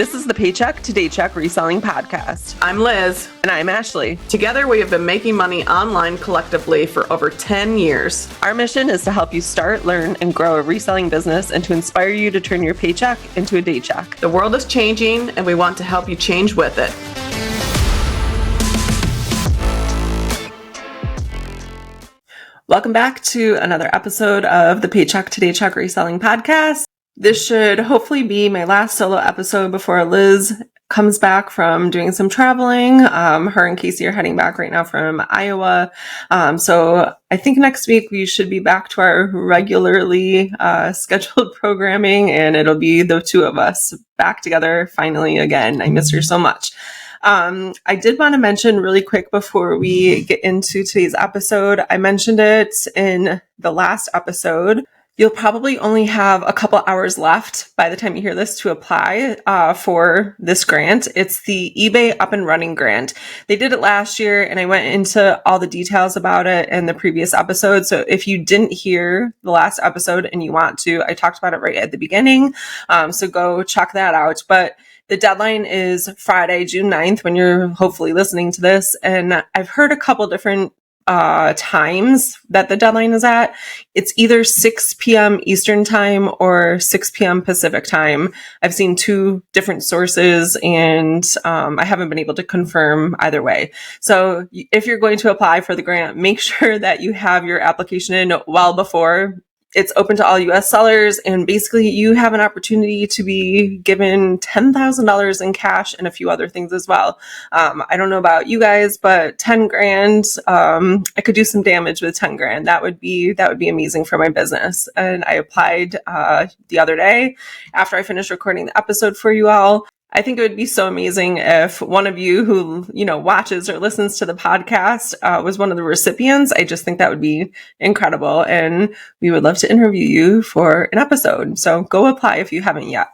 This is the Paycheck to Daycheck Reselling Podcast. I'm Liz. And I'm Ashley. Together, we have been making money online collectively for over 10 years. Our mission is to help you start, learn, and grow a reselling business and to inspire you to turn your paycheck into a daycheck. The world is changing, and we want to help you change with it. Welcome back to another episode of the Paycheck to Daycheck Reselling Podcast. This should hopefully be my last solo episode before Liz comes back from doing some traveling. Her and Casey are heading back right now from Iowa. So I think next week we should be back to our regularly scheduled programming, and it'll be the two of us back together finally again. I miss her so much. I did want to mention really quick before we get into today's episode. I mentioned it in the last episode. You'll probably only have a couple hours left by the time you hear this to apply for this grant. It's the eBay Up and Running grant. They did it last year, and I went into all the details about it in the previous episode. So if you didn't hear the last episode and you want to, I talked about it right at the beginning. So go check that out. But the deadline is Friday, June 9th, when you're hopefully listening to this. And I've heard a couple different times that the deadline is at. It's either 6 p.m. Eastern time or 6 p.m. Pacific time. I've seen two different sources, and I haven't been able to confirm either way. So if you're going to apply for the grant, make sure that you have your application in well before. It's open to all U.S. sellers, and basically you have an opportunity to be given $10,000 in cash and a few other things as well. I don't know about you guys, but 10 grand, I could do some damage with 10 grand. That would be amazing for my business. And I applied the other day after I finished recording the episode for you all. I think it would be so amazing if one of you who, watches or listens to the podcast was one of the recipients. I just think that would be incredible. And we would love to interview you for an episode. So go apply if you haven't yet.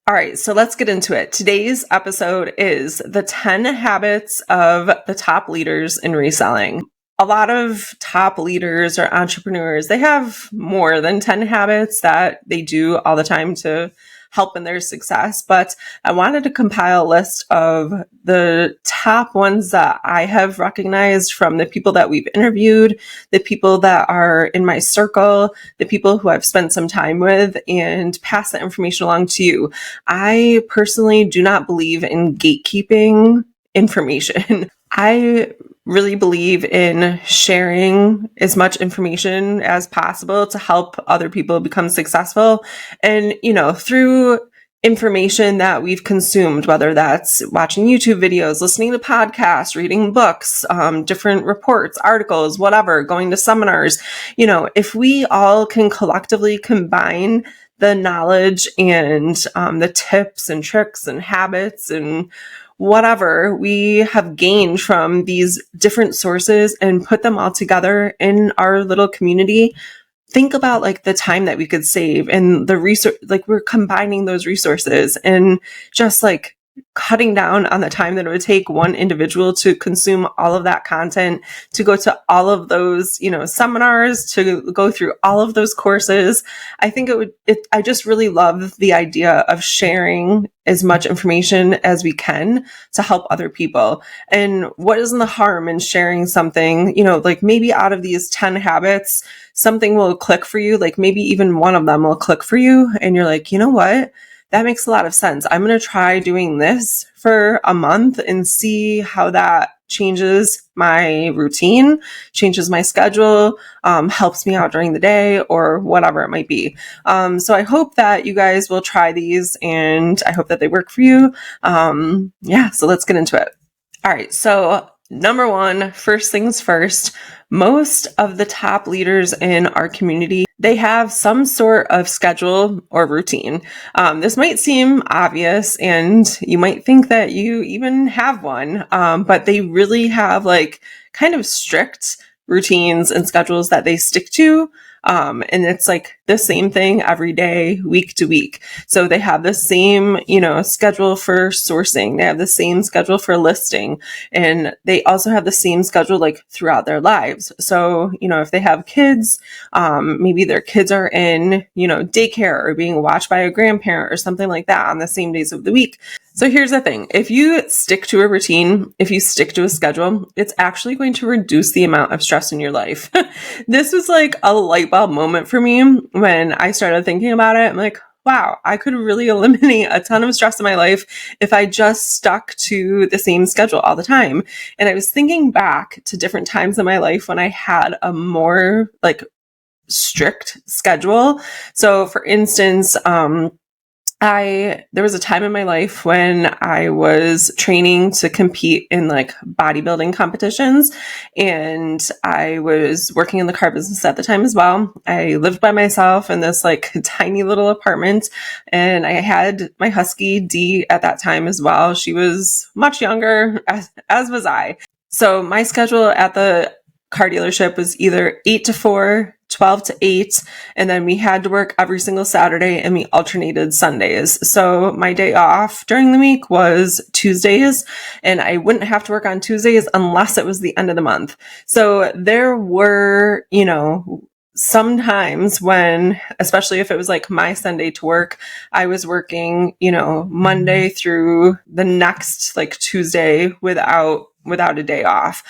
All right, so let's get into it. Today's episode is the 10 habits of the top leaders in reselling. A lot of top leaders or entrepreneurs, they have more than 10 habits that they do all the time to help in their success. But I wanted to compile a list of the top ones that I have recognized from the people that we've interviewed, the people that are in my circle, the people who I've spent some time with, and pass that information along to you. I personally do not believe in gatekeeping information. I really believe in sharing as much information as possible to help other people become successful. And, through information that we've consumed, whether that's watching YouTube videos, listening to podcasts, reading books, different reports, articles, whatever, going to seminars, if we all can collectively combine the knowledge and the tips and tricks and habits and whatever we have gained from these different sources and put them all together in our little community, think about the time that we could save and the research, we're combining those resources and just cutting down on the time that it would take one individual to consume all of that content, to go to all of those, seminars, to go through all of those courses. I think I just really love the idea of sharing as much information as we can to help other people. And what isn't the harm in sharing something, maybe out of these 10 habits, something will click for you, maybe even one of them will click for you. And you're like, you know what? That makes a lot of sense. I'm going to try doing this for a month and see how that changes my routine, changes my schedule, helps me out during the day or whatever it might be. So I hope that you guys will try these and I hope that they work for you. So let's get into it. All right. So number one, first things first, most of the top leaders in our community, they have some sort of schedule or routine. This might seem obvious and you might think that you even have one, but they really have kind of strict routines and schedules that they stick to. And it's the same thing every day, week to week. So they have the same, schedule for sourcing. They have the same schedule for listing, and they also have the same schedule throughout their lives. So, if they have kids, maybe their kids are in, daycare or being watched by a grandparent or something like that on the same days of the week. So here's the thing. If you stick to a routine, if you stick to a schedule, it's actually going to reduce the amount of stress in your life. This was like a light bulb moment for me when I started thinking about it. I'm like, wow, I could really eliminate a ton of stress in my life if I just stuck to the same schedule all the time. And I was thinking back to different times in my life when I had a more like strict schedule. So for instance, there was a time in my life when I was training to compete in like bodybuilding competitions, and I was working in the car business at the time as well. I lived by myself in this like tiny little apartment, and I had my husky D at that time as well. She was much younger, as was I. So my schedule at the car dealership was either 8 to 4, 12 to 8, and then we had to work every single Saturday and we alternated Sundays. So my day off during the week was Tuesdays, and I wouldn't have to work on Tuesdays unless it was the end of the month. So there were, sometimes when, especially if it was like my Sunday to work, I was working, Monday through the next like Tuesday without a day off.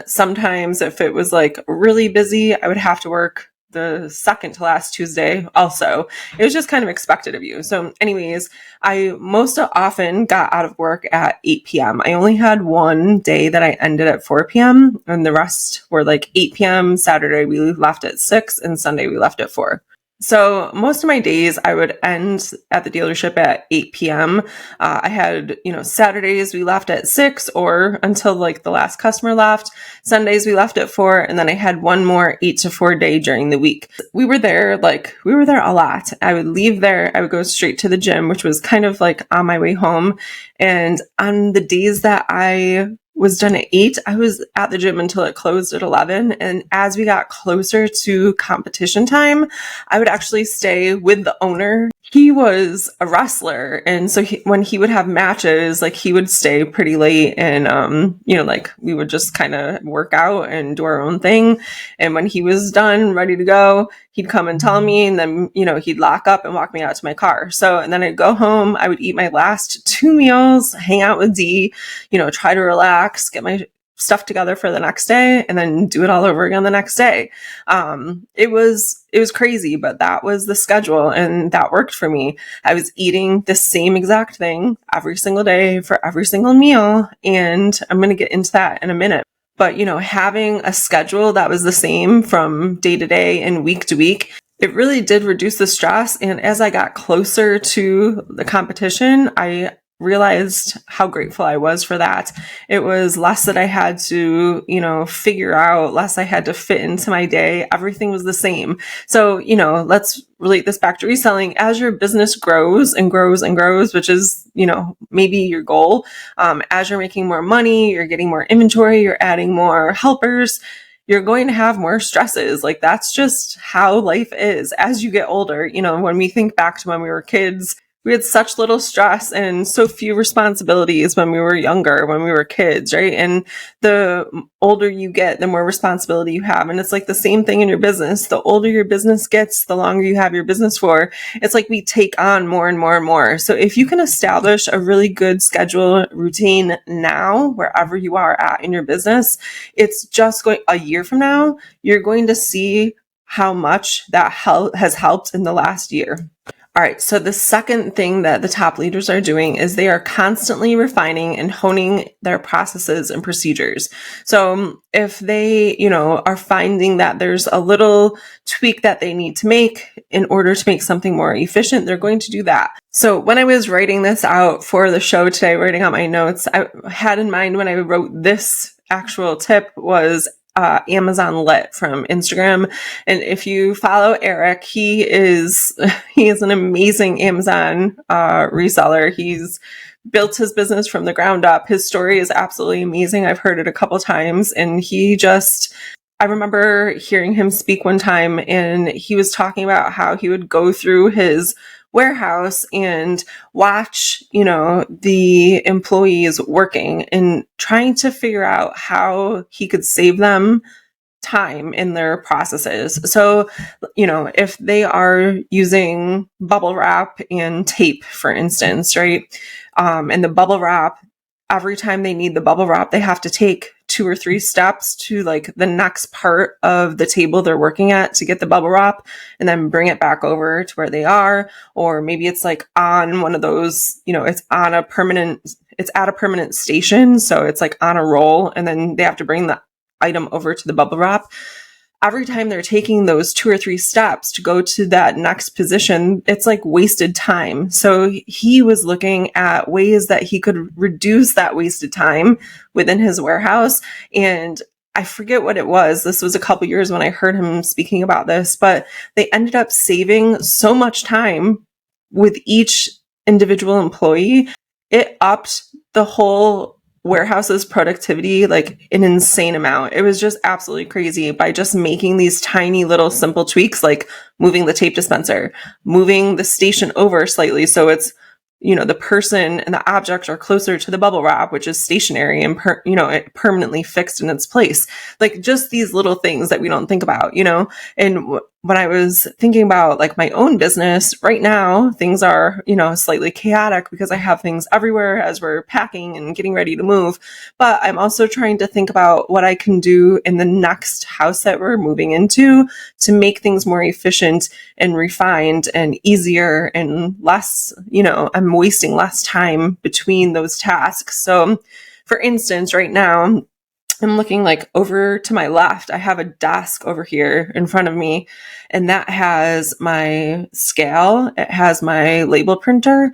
Sometimes if it was like really busy, I would have to work the second to last Tuesday also. It was just kind of expected of you. So anyways, I most often got out of work at 8 p.m. I only had one day that I ended at 4 p.m. and the rest were like 8 p.m. Saturday we left at 6 and Sunday we left at 4. So most of my days I would end at the dealership at 8 p.m. I had, Saturdays we left at 6 or until like the last customer left. Sundays we left at 4. And then I had one more 8 to 4 day during the week. We were there a lot. I would leave there. I would go straight to the gym, which was kind of like on my way home. And on the days that I was done at 8, I was at the gym until it closed at 11. And as we got closer to competition time, I would actually stay with the owner. He was a wrestler. And so when he would have matches, like he would stay pretty late and, like we would just kind of work out and do our own thing. And when he was done, ready to go, he'd come and tell me, and then, he'd lock up and walk me out to my car. So, and then I'd go home, I would eat my last 2 meals, hang out with D, try to relax, get my stuff together for the next day, and then do it all over again the next day. It was crazy, but that was the schedule and that worked for me. I was eating the same exact thing every single day for every single meal. And I'm going to get into that in a minute. But, having a schedule that was the same from day to day and week to week, it really did reduce the stress. And as I got closer to the competition, I realized how grateful I was for that. It was less that I had to, figure out, less I had to fit into my day. Everything was the same. So, let's relate this back to reselling. As your business grows and grows and grows, which is, maybe your goal, as you're making more money, you're getting more inventory, you're adding more helpers, you're going to have more stresses. Like that's just how life is as you get older. When we think back to when we were kids, we had such little stress and so few responsibilities when we were younger, when we were kids, right? And the older you get, the more responsibility you have. And it's like the same thing in your business. The older your business gets, the longer you have your business for. It's like we take on more and more and more. So if you can establish a really good schedule routine now, wherever you are at in your business, it's just going a year from now, you're going to see how much that has helped in the last year. All right. So the second thing that the top leaders are doing is they are constantly refining and honing their processes and procedures. So if they, are finding that there's a little tweak that they need to make in order to make something more efficient, they're going to do that. So when I was writing this out for the show today, writing out my notes, I had in mind when I wrote this actual tip was Amazon Lit from Instagram. And if you follow Eric, he is an amazing Amazon reseller. He's built his business from the ground up. His story is absolutely amazing. I've heard it a couple times, and I remember hearing him speak one time, and he was talking about how he would go through his warehouse and watch, the employees working and trying to figure out how he could save them time in their processes. So, if they are using bubble wrap and tape, for instance, right? And the bubble wrap, every time they need the bubble wrap, they have to take 2 or 3 steps to like the next part of the table they're working at to get the bubble wrap and then bring it back over to where they are. Or maybe it's like on one of those, it's at a permanent station. So it's like on a roll, and then they have to bring the item over to the bubble wrap. Every time they're taking those 2 or 3 steps to go to that next position, it's like wasted time. So he was looking at ways that he could reduce that wasted time within his warehouse. And I forget what it was. This was a couple years when I heard him speaking about this, but they ended up saving so much time with each individual employee. It upped the whole warehouse's productivity like an insane amount. It was just absolutely crazy by just making these tiny little simple tweaks, like moving the tape dispenser, moving the station over slightly so it's, the person and the object are closer to the bubble wrap, which is stationary and it permanently fixed in its place. Like just these little things that we don't think about, and when I was thinking about like my own business right now, things are, slightly chaotic because I have things everywhere as we're packing and getting ready to move. But I'm also trying to think about what I can do in the next house that we're moving into to make things more efficient and refined and easier and less, I'm wasting less time between those tasks. So for instance, right now, I'm looking like over to my left. I have a desk over here in front of me, and that has my scale. It has my label printer.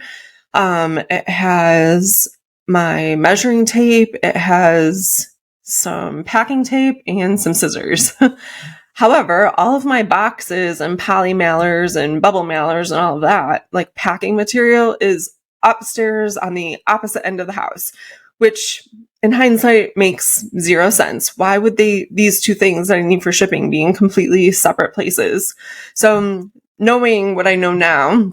It has my measuring tape. It has some packing tape and some scissors. However, all of my boxes and poly mailers and bubble mailers and all of that, like packing material, is upstairs on the opposite end of the house, which in hindsight makes 0 sense. Why would these 2 things that I need for shipping be in completely separate places? So knowing what I know now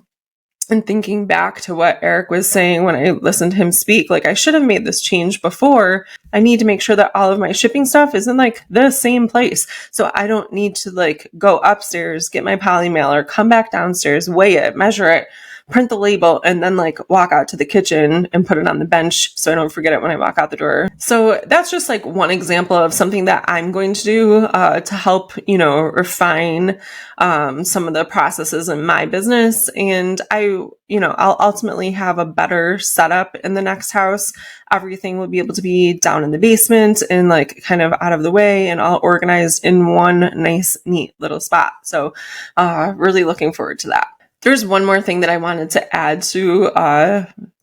and thinking back to what Eric was saying when I listened to him speak, like I should have made this change before. I need to make sure that all of my shipping stuff is in like the same place. So I don't need to like go upstairs, get my poly mailer, come back downstairs, weigh it, measure it, print the label, and then like walk out to the kitchen and put it on the bench so I don't forget it when I walk out the door. So that's just like one example of something that I'm going to do to help, refine some of the processes in my business. And I'll ultimately have a better setup in the next house. Everything will be able to be down in the basement and like kind of out of the way and all organized in one nice, neat little spot. So really looking forward to that. There's one more thing that I wanted to add to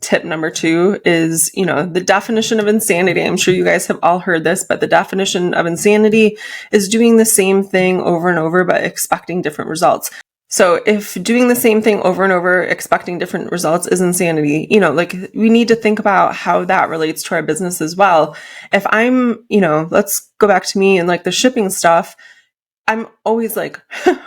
tip number 2 is, the definition of insanity. I'm sure you guys have all heard this, but the definition of insanity is doing the same thing over and over, but expecting different results. So if doing the same thing over and over, expecting different results is insanity, like we need to think about how that relates to our business as well. If I'm, let's go back to me and like the shipping stuff, I'm always like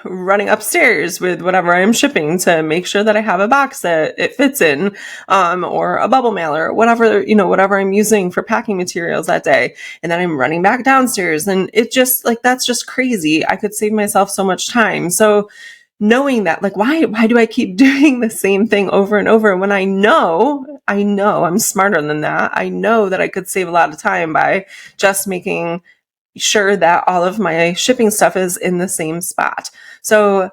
running upstairs with whatever I'm shipping to make sure that I have a box that it fits in, or a bubble mailer, whatever I'm using for packing materials that day. And then I'm running back downstairs, and it just like, that's just crazy. I could save myself so much time. So knowing that, like, why do I keep doing the same thing over and over when I know I'm smarter than that. I know that I could save a lot of time by just making sure that all of my shipping stuff is in the same spot. So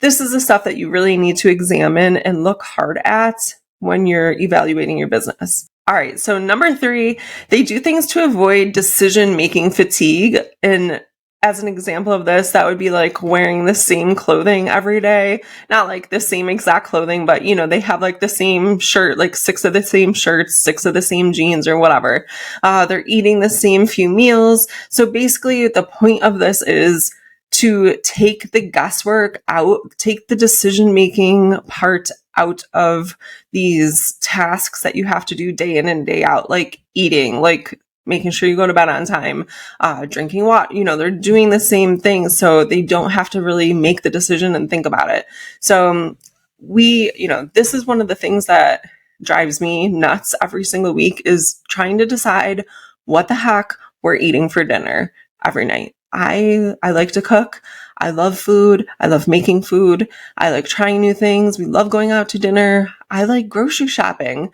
this is the stuff that you really need to examine and look hard at when you're evaluating your business. All right. So number 3, they do things to avoid decision-making fatigue. And as an example of this, that would be like wearing the same clothing every day. Not like the same exact clothing, but they have like the same shirt, like 6 of the same shirts, 6 of the same jeans or whatever. They're eating the same few meals. So basically the point of this is to take the guesswork out, take the decision-making part out of these tasks that you have to do day in and day out, like eating, like making sure you go to bed on time, drinking water, they're doing the same thing. So they don't have to really make the decision and think about it. So this is one of the things that drives me nuts every single week is trying to decide what the heck we're eating for dinner every night. I like to cook. I love food. I love making food. I like trying new things. We love going out to dinner. I like grocery shopping.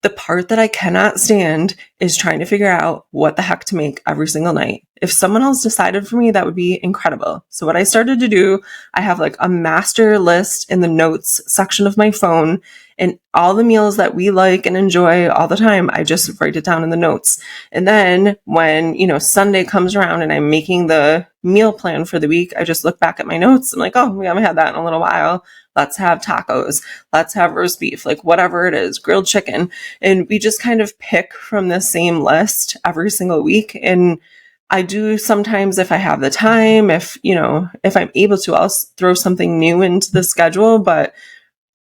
The part that I cannot stand is trying to figure out what the heck to make every single night. If someone else decided for me, that would be incredible. So what I started to do, I have like a master list in the notes section of my phone, and all the meals that we like and enjoy all the time, I just write it down in the notes. And then when, Sunday comes around and I'm making the meal plan for the week, I just look back at my notes. I'm like, oh, we haven't had that in a little while. Let's have tacos. Let's have roast beef, like whatever it is, grilled chicken. And we just kind of pick from the same list every single week. And I do sometimes, if I have the time, if I'm able to, I'll throw something new into the schedule, but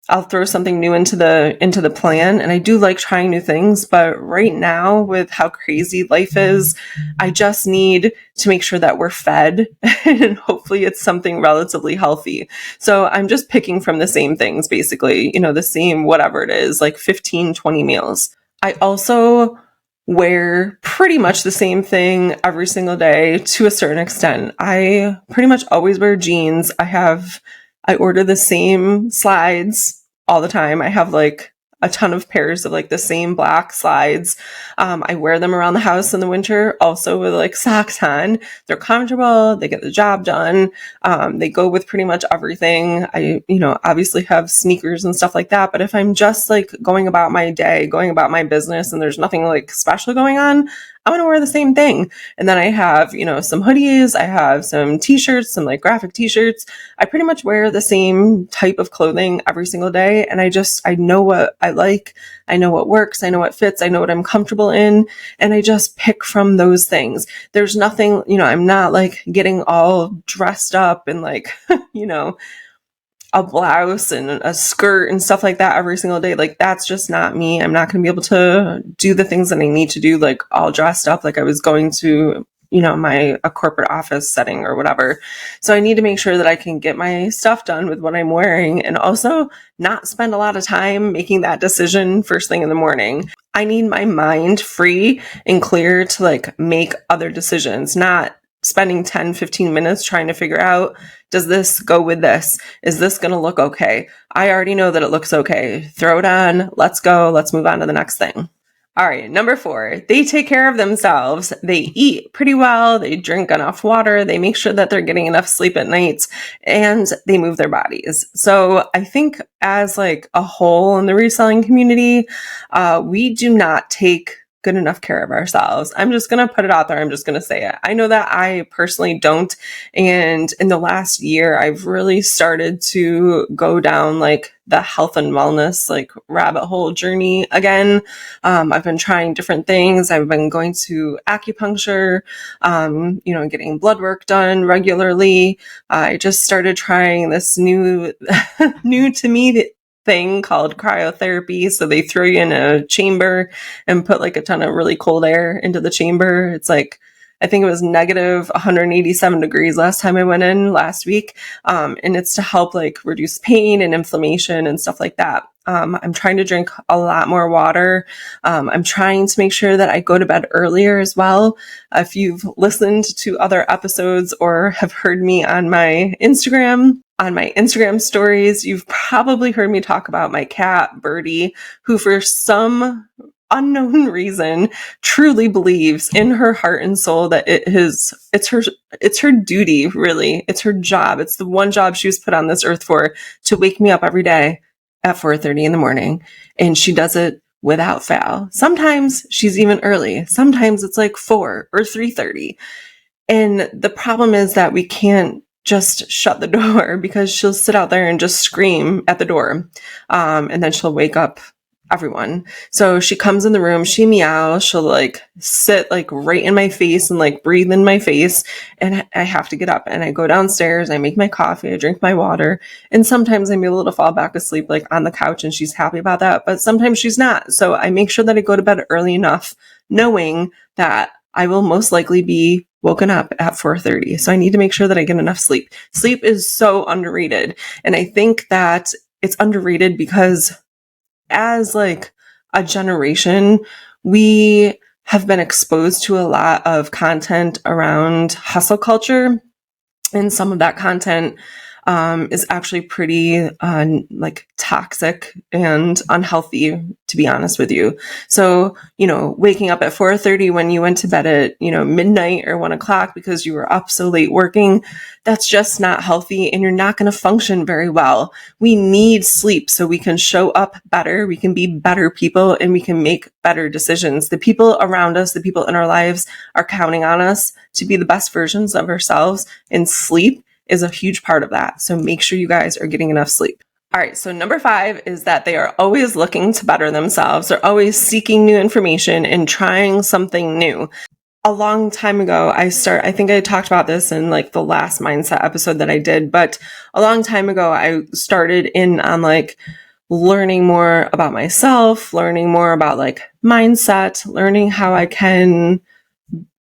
I'll throw something new into the plan. And I do like trying new things, but right now with how crazy life is, I just need to make sure that we're fed and hopefully it's something relatively healthy. So I'm just picking from the same things, basically, the same, whatever it is, like 15, 20 meals. I also wear pretty much the same thing every single day to a certain extent. I pretty much always wear jeans. I order the same slides all the time. I have like a ton of pairs of like the same black slides. I wear them around the house in the winter, also with like socks on. They're comfortable. They get the job done. They go with pretty much everything. I, obviously have sneakers and stuff like that. But if I'm just like going about my day, going about my business, and there's nothing like special going on, I'm going to wear the same thing. And then I have, some hoodies. I have some t-shirts, some like graphic t-shirts. I pretty much wear the same type of clothing every single day. And I know what I like. I know what works. I know what fits. I know what I'm comfortable in. And I just pick from those things. There's nothing, I'm not like getting all dressed up and like, a blouse and a skirt and stuff like that every single day. Like, that's just not me. I'm not going to be able to do the things that I need to do, like all dressed up, like I was going to, a corporate office setting or whatever. So I need to make sure that I can get my stuff done with what I'm wearing and also not spend a lot of time making that decision first thing in the morning. I need my mind free and clear to like make other decisions, not spending 10, 15 minutes trying to figure out, does this go with this? Is this going to look okay? I already know that it looks okay. Throw it on. Let's go. Let's move on to the next thing. All right. Number 4, they take care of themselves. They eat pretty well. They drink enough water. They make sure that they're getting enough sleep at night, and they move their bodies. So I think as like a whole in the reselling community, we do not take good enough care of ourselves. I'm just going to put it out there. I'm just going to say it. I know that I personally don't. And in the last year, I've really started to go down like the health and wellness, like rabbit hole journey again. I've been trying different things. I've been going to acupuncture, getting blood work done regularly. I just started trying this new to me thing called cryotherapy. So they throw you in a chamber and put like a ton of really cold air into the chamber. It's like, I think it was negative 187 degrees last time I went in last week. And it's to help like reduce pain and inflammation and stuff like that. I'm trying to drink a lot more water. I'm trying to make sure that I go to bed earlier as well. If you've listened to other episodes or have heard me on my Instagram stories, you've probably heard me talk about my cat, Birdie, who for some unknown reason truly believes in her heart and soul that it's her duty, really. It's her job. It's the one job she was put on this earth for, to wake me up every day at 4:30 in the morning. And she does it without fail. Sometimes she's even early. Sometimes it's like 4 or 3:30. And the problem is that we can't just shut the door, because she'll sit out there and just scream at the door. And then she'll wake up everyone. So she comes in the room, she meows, she'll like sit like right in my face and like breathe in my face. And I have to get up and I go downstairs, I make my coffee, I drink my water. And sometimes I'm able to fall back asleep like on the couch and she's happy about that. But sometimes she's not. So I make sure that I go to bed early enough, knowing that I will most likely be woken up at 4:30. So I need to make sure that I get enough sleep. Sleep is so underrated. And I think that it's underrated because as like a generation, we have been exposed to a lot of content around hustle culture. And some of that content is actually pretty like toxic and unhealthy, to be honest with you. So, waking up at 4:30 when you went to bed at, midnight or 1 o'clock because you were up so late working, that's just not healthy, and you're not going to function very well. We need sleep so we can show up better, we can be better people, and we can make better decisions. The people around us, the people in our lives are counting on us to be the best versions of ourselves, and sleep is a huge part of that. So make sure you guys are getting enough sleep. All right, so number 5 is that they are always looking to better themselves. They're always seeking new information and trying something new. A long time ago, I think I talked about this in like the last mindset episode that I did, but a long time ago, I started in on like learning more about myself, learning more about like mindset, learning how I can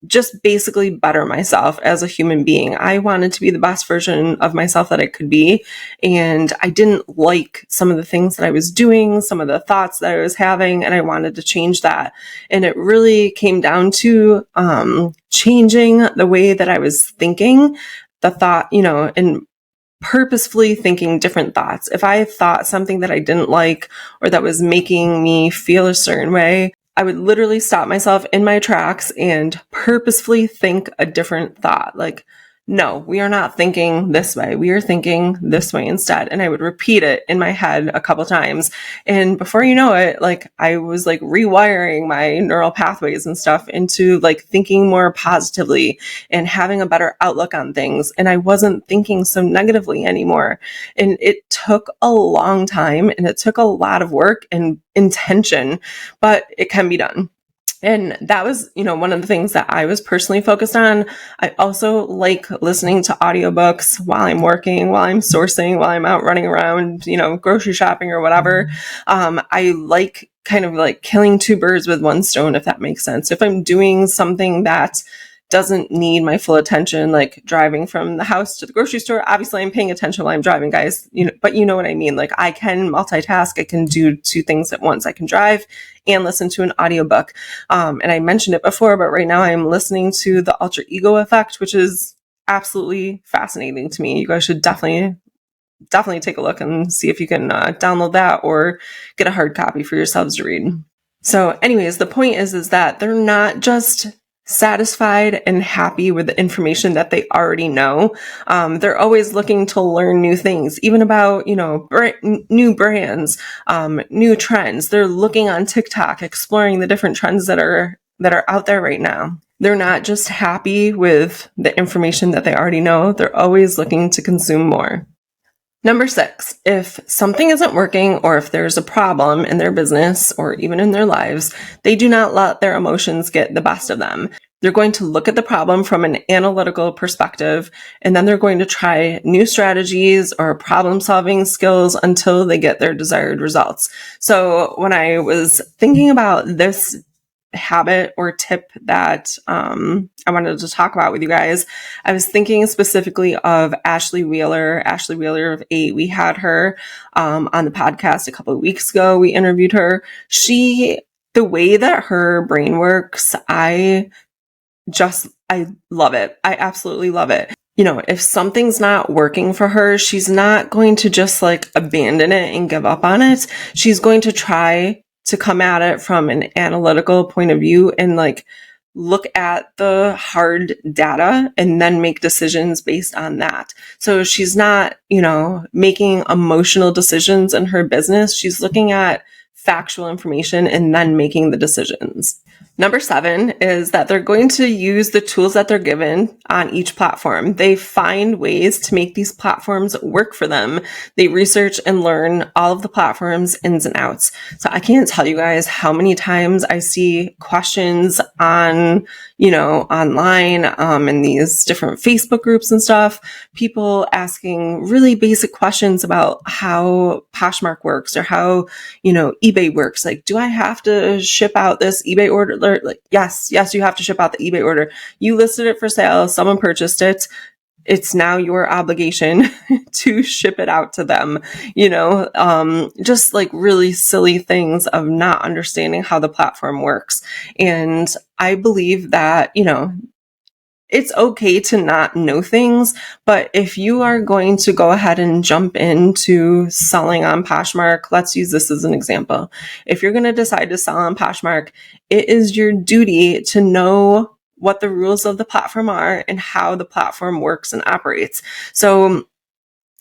just basically better myself as a human being. I wanted to be the best version of myself that I could be. And I didn't like some of the things that I was doing, some of the thoughts that I was having, and I wanted to change that. And it really came down to changing the way that I was thinking, the thought, and purposefully thinking different thoughts. If I thought something that I didn't like or that was making me feel a certain way, I would literally stop myself in my tracks and purposefully think a different thought. Like, no, we are not thinking this way. We are thinking this way instead. And I would repeat it in my head a couple times. And before you know it, like I was like rewiring my neural pathways and stuff into like thinking more positively and having a better outlook on things. And I wasn't thinking so negatively anymore. And it took a long time and it took a lot of work and intention, but it can be done. And that was, one of the things that I was personally focused on. I also like listening to audiobooks while I'm working, while I'm sourcing, while I'm out running around, grocery shopping or whatever. I like kind of like killing 2 birds with 1 stone, if that makes sense. If I'm doing something that doesn't need my full attention, like driving from the house to the grocery store, obviously I'm paying attention while I'm driving, guys, but you know what I mean? Like I can multitask. I can do 2 things at once. I can drive and listen to an audiobook. And I mentioned it before, but right now I'm listening to The Alter Ego Effect, which is absolutely fascinating to me. You guys should definitely take a look and see if you can download that or get a hard copy for yourselves to read. So anyways, the point is that they're not just satisfied and happy with the information that they already know. They're always looking to learn new things, even about, new brands, new trends. They're looking on TikTok, exploring the different trends that are out there right now. They're not just happy with the information that they already know. They're always looking to consume more. Number 6, if something isn't working or if there's a problem in their business or even in their lives, they do not let their emotions get the best of them. They're going to look at the problem from an analytical perspective, and then they're going to try new strategies or problem-solving skills until they get their desired results. So when I was thinking about this habit or tip that I wanted to talk about with you guys, I was thinking specifically of Ashley Wheeler of 8. We had her on the podcast a couple of weeks ago. We interviewed her. The way that her brain works, I love it. I absolutely love it. If something's not working for her, she's not going to just like abandon it and give up on it. She's going to try to come at it from an analytical point of view and like look at the hard data and then make decisions based on that. So she's not, making emotional decisions in her business. She's looking at factual information and then making the decisions. Number 7 is that they're going to use the tools that they're given on each platform. They find ways to make these platforms work for them. They research and learn all of the platforms' ins and outs. So I can't tell you guys how many times I see questions on, online, in these different Facebook groups and stuff, people asking really basic questions about how Poshmark works or how, eBay works. Like, do I have to ship out this eBay order? Like, yes, you have to ship out the eBay order. You listed it for sale. Someone purchased it. it's now your obligation to ship it out to them, just like really silly things of not understanding how the platform works. And I believe that, it's okay to not know things, but if you are going to go ahead and jump into selling on Poshmark, let's use this as an example. If you're going to decide to sell on Poshmark, it is your duty to know what the rules of the platform are and how the platform works and operates. So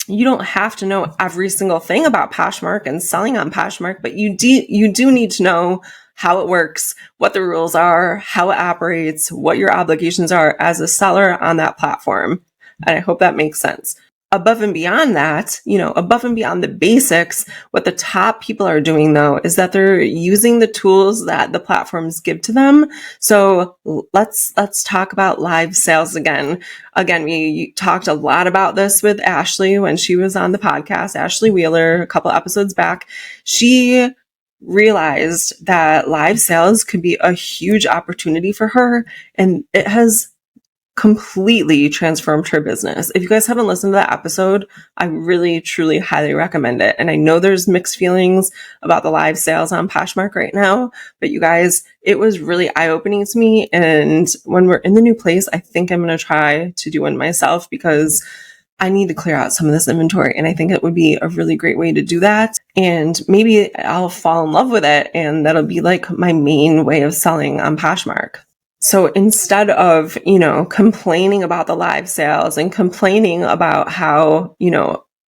you don't have to know every single thing about Poshmark and selling on Poshmark, but you do need to know how it works, what the rules are, how it operates, what your obligations are as a seller on that platform. And I hope that makes sense. Above and beyond that, above and beyond the basics, what the top people are doing though is that they're using the tools that the platforms give to them. So let's talk about live sales again. Again, we talked a lot about this with Ashley when she was on the podcast, Ashley Wheeler, a couple episodes back. She realized that live sales could be a huge opportunity for her, and it has completely transformed her business. If you guys haven't listened to that episode, I really, truly, highly recommend it. And I know there's mixed feelings about the live sales on Poshmark right now, but you guys, it was really eye-opening to me. And when we're in the new place, I think I'm going to try to do one myself because I need to clear out some of this inventory. And I think it would be a really great way to do that. And maybe I'll fall in love with it. And that'll be like my main way of selling on Poshmark. So instead of, complaining about the live sales and complaining about how,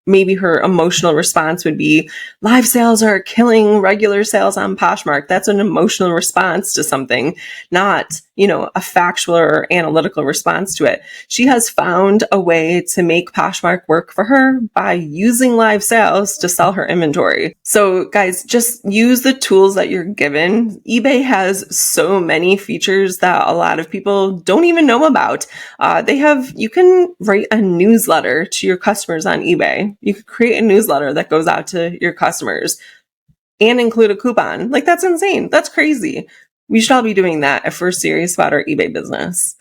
maybe her emotional response would be, live sales are killing regular sales on Poshmark. That's an emotional response to something, not, a factual or analytical response to it. She has found a way to make Poshmark work for her by using live sales to sell her inventory. So guys, just use the tools that you're given. eBay has so many features that a lot of people don't even know about. You can write a newsletter to your customers on eBay. You could create a newsletter that goes out to your customers and include a coupon. Like, that's insane. That's crazy. We should all be doing that if we're serious about our eBay business.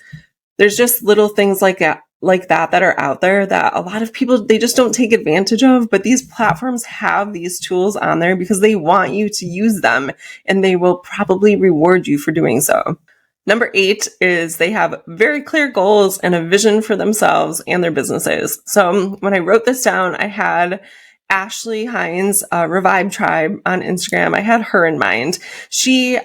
There's just little things like that are out there that a lot of people, they just don't take advantage of. But these platforms have these tools on there because they want you to use them, and they will probably reward you for doing so. Number 8 is they have very clear goals and a vision for themselves and their businesses. So when I wrote this down, I had Ashley Hines, Revive Tribe on Instagram. I had her in mind.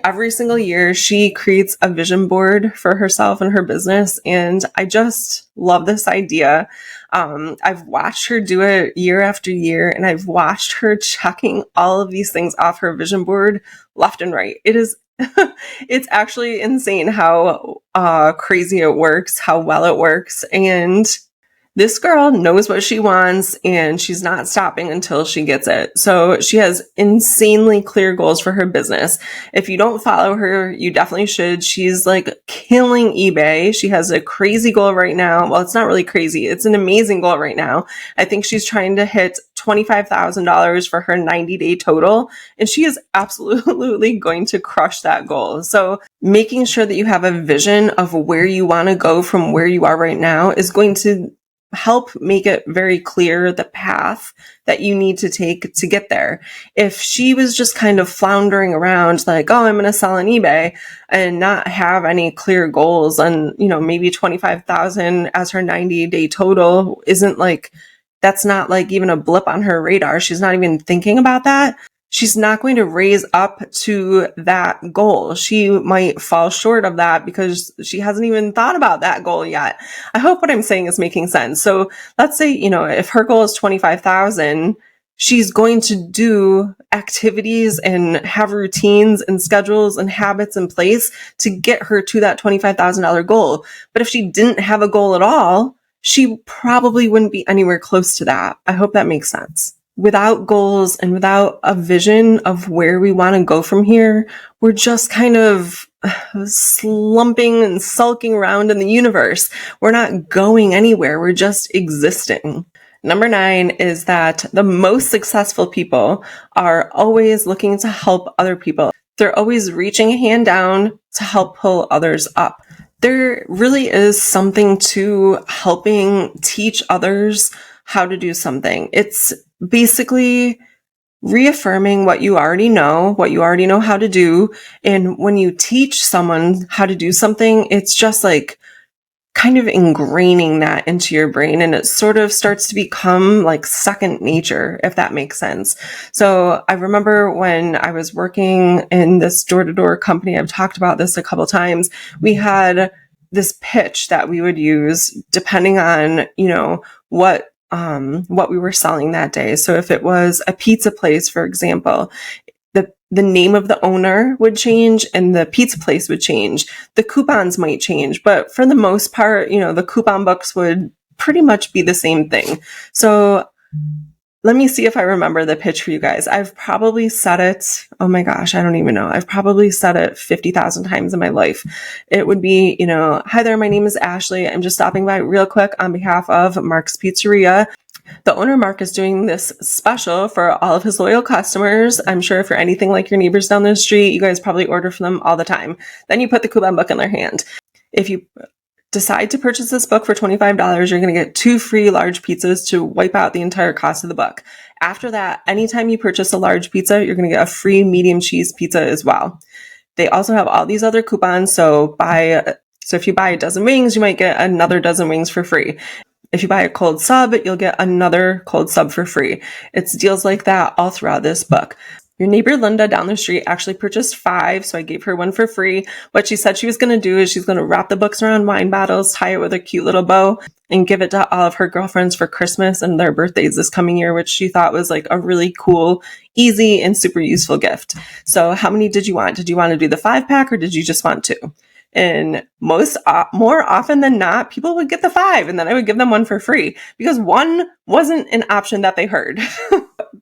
Every single year, she creates a vision board for herself and her business. And I just love this idea. I've watched her do it year after year, and I've watched her checking all of these things off her vision board left and right. It is it's actually insane how crazy it works, how well it works. And this girl knows what she wants, and she's not stopping until she gets it. So she has insanely clear goals for her business. If you don't follow her, you definitely should. She's like killing eBay. She has a crazy goal right now. Well, it's not really crazy. It's an amazing goal right now. I think she's trying to hit $25,000 for her 90-day total, and she is absolutely going to crush that goal. So making sure that you have a vision of where you want to go from where you are right now is going to help make it very clear the path that you need to take to get there. If she was just kind of floundering around like, oh, I'm going to sell on eBay and not have any clear goals, and, maybe 25,000 as her 90-day total that's not like even a blip on her radar. She's not even thinking about that. She's not going to raise up to that goal. She might fall short of that because she hasn't even thought about that goal yet. I hope what I'm saying is making sense. So let's say, if her goal is 25,000, she's going to do activities and have routines and schedules and habits in place to get her to that $25,000 goal. But if she didn't have a goal at all, she probably wouldn't be anywhere close to that. I hope that makes sense. Without goals and without a vision of where we want to go from here, we're just kind of slumping and sulking around in the universe. We're not going anywhere. We're just existing. Number 9 is that the most successful people are always looking to help other people. They're always reaching a hand down to help pull others up. there really is something to helping teach others how to do something. It's basically reaffirming what you already know how to do. And when you teach someone how to do something, it's just like kind of ingraining that into your brain, and it sort of starts to become like second nature, if that makes sense. So I remember when I was working in this door-to-door company, I've talked about this a couple times, we had this pitch that we would use depending on, what we were selling that day. So if it was a pizza place, for example, the name of the owner would change and the pizza place would change. The coupons might change, but for the most part, the coupon books would pretty much be the same thing. So let me see if I remember the pitch for you guys. I've probably said it. Oh my gosh, I don't even know. I've probably said it 50,000 times in my life. It would be, hi there, my name is Ashley. I'm just stopping by real quick on behalf of Mark's Pizzeria. The owner, Mark, is doing this special for all of his loyal customers. I'm sure if you're anything like your neighbors down the street, you guys probably order from them all the time. Then you put the coupon book in their hand. If you decide to purchase this book for $25, you're going to get 2 free large pizzas to wipe out the entire cost of the book. After that, anytime you purchase a large pizza, you're going to get a free medium cheese pizza as well. They also have all these other coupons. So if you buy a dozen wings, you might get another dozen wings for free. If you buy a cold sub, you'll get another cold sub for free. It's deals like that all throughout this book. Your neighbor Linda down the street actually purchased 5, so I gave her one for free. What she said she was going to do is she's going to wrap the books around wine bottles, tie it with a cute little bow, and give it to all of her girlfriends for Christmas and their birthdays this coming year, which she thought was like a really cool, easy, and super useful gift. So how many did you want? Did you want to do the 5-pack or did you just want 2? And more often than not, people would get the 5 and then I would give them one for free because one wasn't an option that they heard.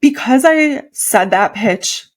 Because I said that pitch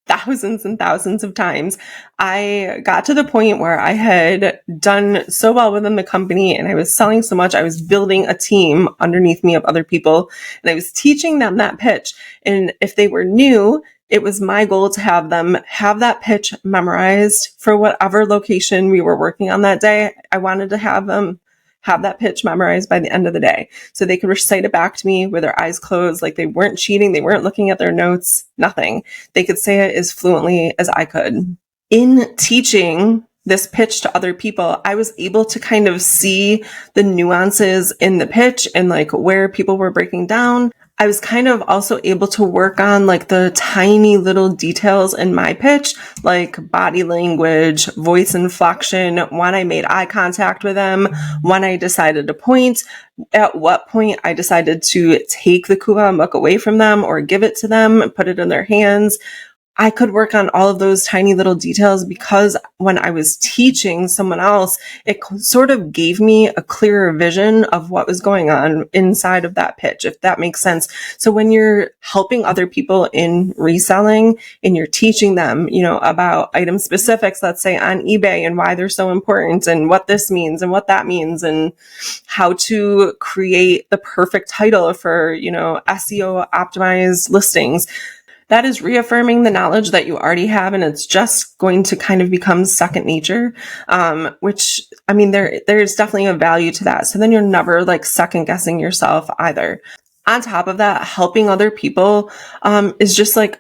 thousands and thousands of times, I got to the point where I had done so well within the company and I was selling so much. I was building a team underneath me of other people and I was teaching them that pitch. And if they were new, it was my goal to have them have that pitch memorized for whatever location we were working on that day. I wanted to have them have that pitch memorized by the end of the day so they could recite it back to me with their eyes closed, like they weren't cheating, they weren't looking at their notes, nothing. They could say it as fluently as I could. In teaching this pitch to other people, I was able to kind of see the nuances in the pitch and like where people were breaking down. I was kind of also able to work on like the tiny little details in my pitch, like body language, voice inflection, when I made eye contact with them, when I decided to point, at what point I decided to take the coupon book away from them or give it to them and put it in their hands. I could work on all of those tiny little details because when I was teaching someone else, it sort of gave me a clearer vision of what was going on inside of that pitch, if that makes sense. So when you're helping other people in reselling and you're teaching them, about item specifics, let's say on eBay and why they're so important and what this means and what that means and how to create the perfect title for, SEO optimized listings, that is reaffirming the knowledge that you already have, and it's just going to kind of become second nature, which, there's definitely a value to that. So then you're never like second guessing yourself either. On top of that, helping other people is just like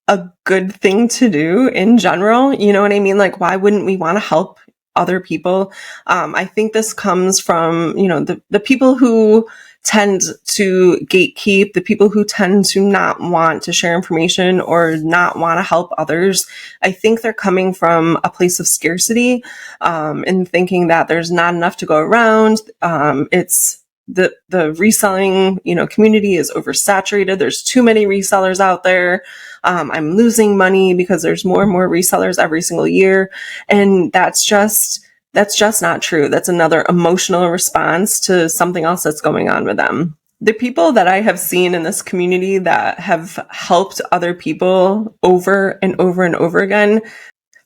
a good thing to do in general. You know what I mean? Like, why wouldn't we want to help other people? I think this comes from, the people who tend to gatekeep, the people who tend to not want to share information or not want to help others. I think they're coming from a place of scarcity, and thinking that there's not enough to go around. It's the reselling, community is oversaturated. There's too many resellers out there. I'm losing money because there's more and more resellers every single year. And that's just not true. That's another emotional response to something else that's going on with them. The people that I have seen in this community that have helped other people over and over and over again,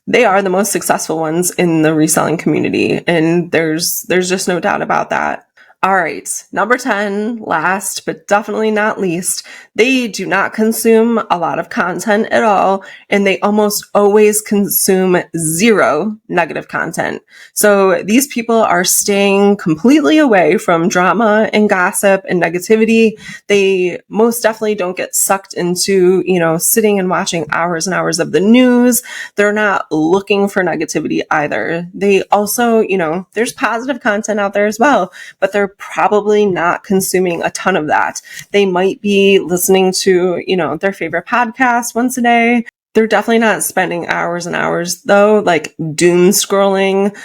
they are the most successful ones in the reselling community. And there's just no doubt about that. All right, number 10, last but definitely not least, they do not consume a lot of content at all, and they almost always consume zero negative content. So these people are staying completely away from drama and gossip and negativity. They most definitely don't get sucked into, sitting and watching hours and hours of the news. They're not looking for negativity either. They also, there's positive content out there as well, but they're probably not consuming a ton of that. They might be listening to, their favorite podcast once a day. They're definitely not spending hours and hours though, like doom scrolling,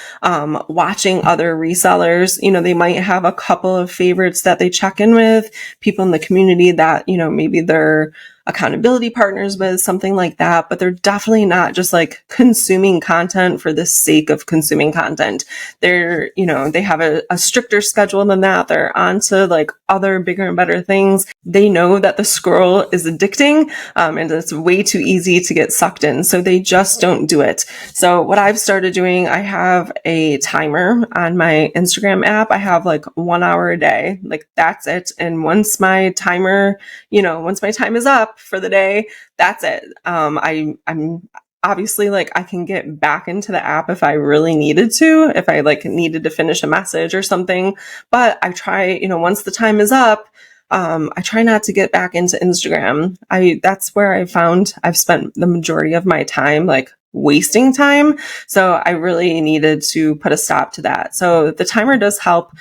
watching other resellers. They might have a couple of favorites that they check in with, people in the community that, maybe they're accountability partners with, something like that, but they're definitely not just like consuming content for the sake of consuming content. They're, they have a stricter schedule than that. They're on to like other bigger and better things. They know that the scroll is addicting, and it's way too easy to get sucked in. So they just don't do it. So what I've started doing, I have a timer on my Instagram app. I have like 1 hour a day, like that's it. And once my time is up for the day, that's it. I'm obviously like I can get back into the app if I really needed to, if I like needed to finish a message or something. But I try, once the time is up, I try not to get back into Instagram. That's where I found I've spent the majority of my time, like wasting time. So I really needed to put a stop to that. So the timer does help.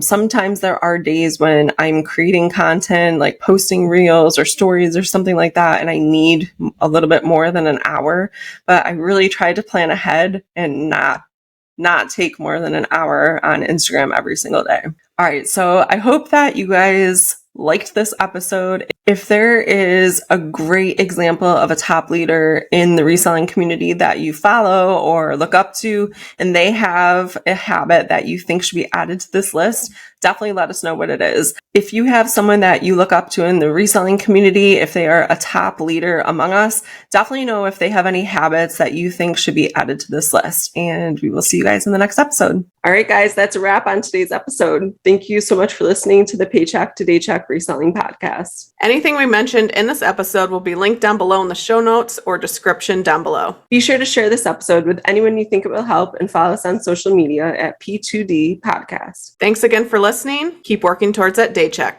Sometimes there are days when I'm creating content, like posting reels or stories or something like that, and I need a little bit more than an hour, but I really try to plan ahead and not take more than an hour on Instagram every single day. All right. So I hope that you guys liked this episode. If there is a great example of a top leader in the reselling community that you follow or look up to, and they have a habit that you think should be added to this list, definitely let us know what it is. If you have someone that you look up to in the reselling community, if they are a top leader among us, definitely know if they have any habits that you think should be added to this list. And we will see you guys in the next episode. All right, guys, that's a wrap on today's episode. Thank you so much for listening to the Paycheck to Daycheck Reselling Podcast. Anything we mentioned in this episode will be linked down below in the show notes or description down below. Be sure to share this episode with anyone you think it will help and follow us on social media at P2D Podcast. Thanks again for listening. Keep working towards that Daycheck.